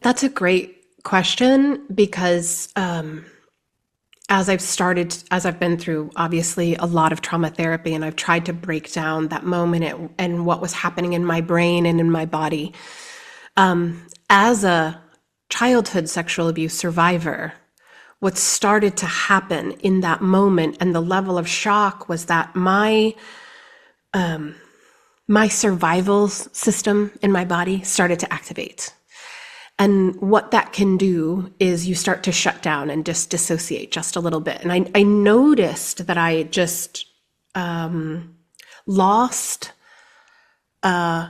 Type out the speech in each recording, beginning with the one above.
That's a great question because as I've been through obviously a lot of trauma therapy, and I've tried to break down that moment and what was happening in my brain and in my body. As a childhood sexual abuse survivor, what started to happen in that moment and the level of shock was that my survival system in my body started to activate. And what that can do is you start to shut down and just dissociate just a little bit. And I noticed that I just lost a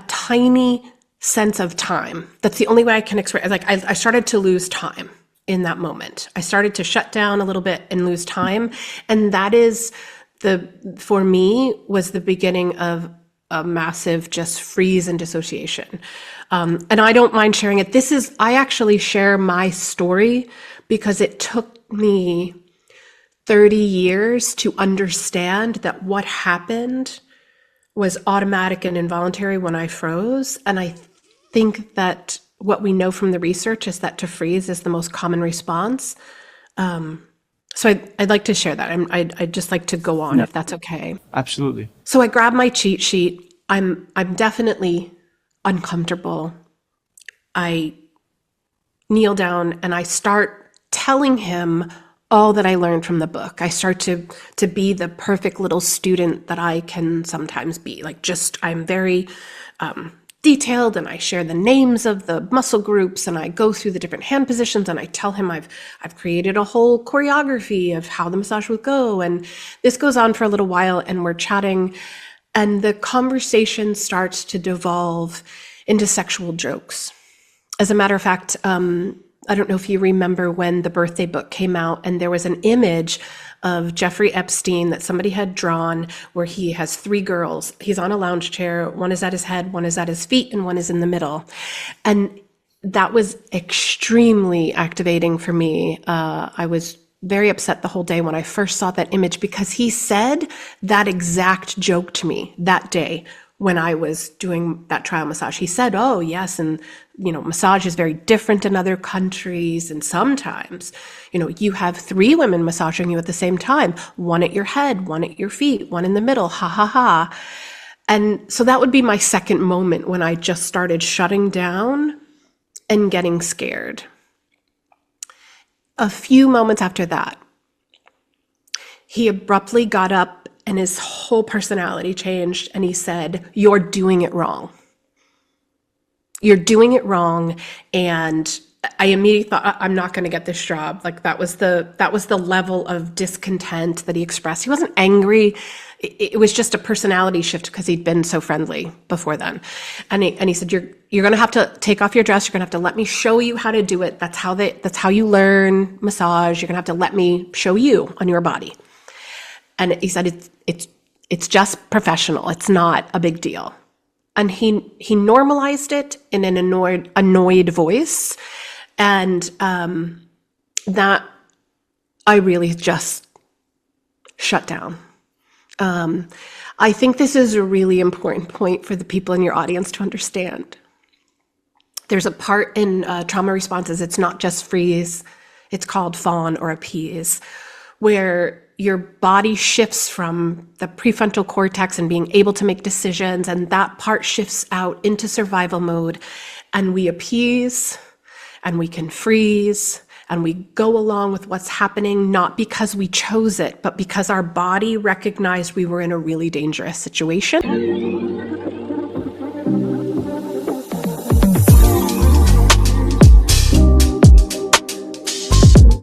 tiny sense of time. That's the only way I can express. Like I started to lose time in that moment. I started to shut down a little bit and lose time. And that is for me, was the beginning of a massive just freeze and dissociation. And I don't mind sharing it. I actually share my story because it took me 30 years to understand that what happened was automatic and involuntary when I froze. And I think that what we know from the research is that to freeze is the most common response. So I'd like to share that. I'd just like to go on, if that's okay. Absolutely. So I grab my cheat sheet. I'm definitely uncomfortable. I kneel down and I start telling him all that I learned from the book. I start to be the perfect little student that I can sometimes be. I'm very detailed, and I share the names of the muscle groups, and I go through the different hand positions, and I tell him I've created a whole choreography of how the massage would go. And this goes on for a little while, and we're chatting, and the conversation starts to devolve into sexual jokes. As a matter of fact, I don't know if you remember when the birthday book came out, and there was an image of Jeffrey Epstein that somebody had drawn where he has 3 girls. He's on a lounge chair. One is at his head, one is at his feet, and one is in the middle. And that was extremely activating for me. I was very upset the whole day when I first saw that image, because he said that exact joke to me that day when I was doing that trial massage. He said, oh yes, and massage is very different in other countries, and sometimes you have 3 women massaging you at the same time, one at your head, one at your feet, one in the middle, ha ha ha. And so that would be my second moment when I just started shutting down and getting scared. A few moments after that, he abruptly got up and his whole personality changed, and he said, "You're doing it wrong. You're doing it wrong." And I immediately thought, I'm not going to get this job. That was the level of discontent that he expressed. He wasn't angry. It was just a personality shift because he'd been so friendly before then. And he said, you're going to have to take off your dress. You're going to have to let me show you how to do it. That's how you learn massage. You're going to have to let me show you on your body. And he said, it's just professional. It's not a big deal. And he normalized it in an annoyed voice. And that I really just shut down. I think this is a really important point for the people in your audience to understand. There's a part in trauma responses, it's not just freeze, it's called fawn or appease, where your body shifts from the prefrontal cortex and being able to make decisions, and that part shifts out into survival mode, and we appease, and we can freeze, and we go along with what's happening, not because we chose it, but because our body recognized we were in a really dangerous situation.